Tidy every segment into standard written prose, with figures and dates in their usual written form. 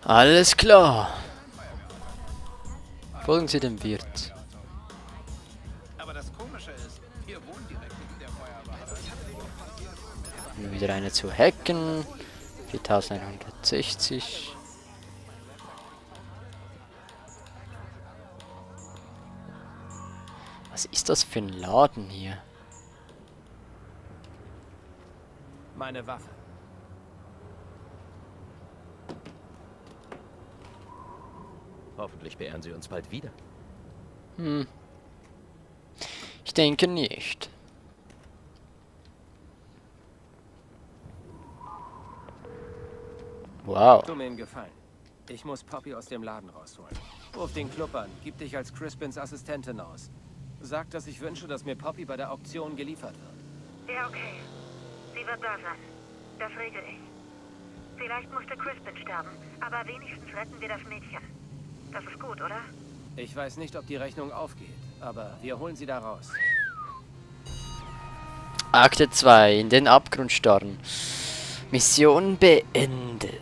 Alles klar. Folgen Sie dem Wirt. Aber das Komische ist, wir wohnen direkt neben der Feuerwache. Wieder eine zu hacken. 4160. Was ist das für ein Laden hier? Meine Waffe. Hoffentlich beehren Sie uns bald wieder. Ich denke nicht. Wow. Tu mir einen Gefallen. Ich muss Poppy aus dem Laden rausholen. Ruf den Club an, gib dich als Crispins Assistentin aus. Sag, dass ich wünsche, dass mir Poppy bei der Auktion geliefert wird. Ja, okay. Sie wird da sein. Das regel ich. Vielleicht musste Crispin sterben, aber wenigstens retten wir das Mädchen. Das ist gut, oder? Ich weiß nicht, ob die Rechnung aufgeht, aber wir holen sie da raus. Akte 2. In den Abgrund starren. Mission beendet.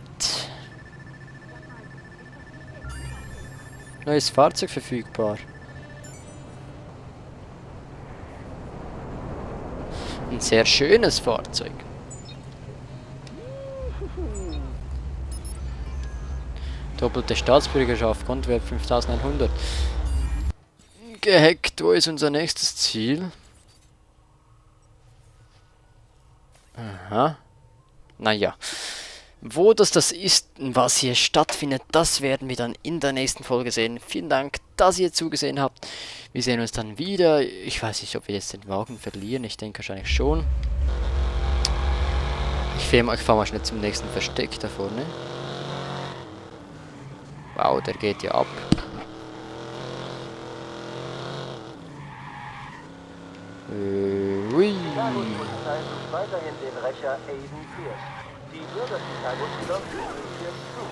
Neues Fahrzeug verfügbar. Ein sehr schönes Fahrzeug. Doppelte Staatsbürgerschaft, Grundwert 5100. Gehackt, wo ist unser nächstes Ziel? Aha. Naja. Wo das ist und was hier stattfindet, das werden wir dann in der nächsten Folge sehen. Vielen Dank, dass ihr zugesehen habt. Wir sehen uns dann wieder. Ich weiß nicht, ob wir jetzt den Wagen verlieren. Ich denke wahrscheinlich schon. Ich fahr mal schnell zum nächsten Versteck da vorne. Wow, der geht ja ab. Ui. Weiterhin den Rächer Aiden Pierce. Die Bürgerpolizei Pierce zu.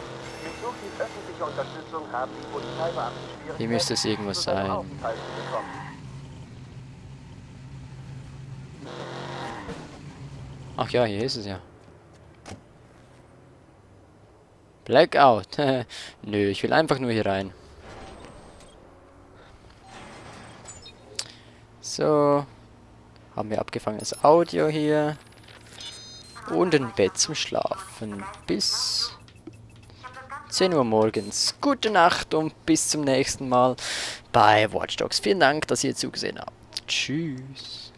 Mit so viel öffentlicher Unterstützung haben die Polizeibeamten Schwierigkeiten, Hier müsste es irgendwas zu seinem sein. Aufenthalt zu bekommen. Ach ja, hier ist es ja. Blackout. Nö, ich will einfach nur hier rein. So. Haben wir abgefangenes Audio hier. Und ein Bett zum Schlafen. Bis 10 Uhr morgens. Gute Nacht und bis zum nächsten Mal bei Watch Dogs. Vielen Dank, dass ihr zugesehen habt. Tschüss.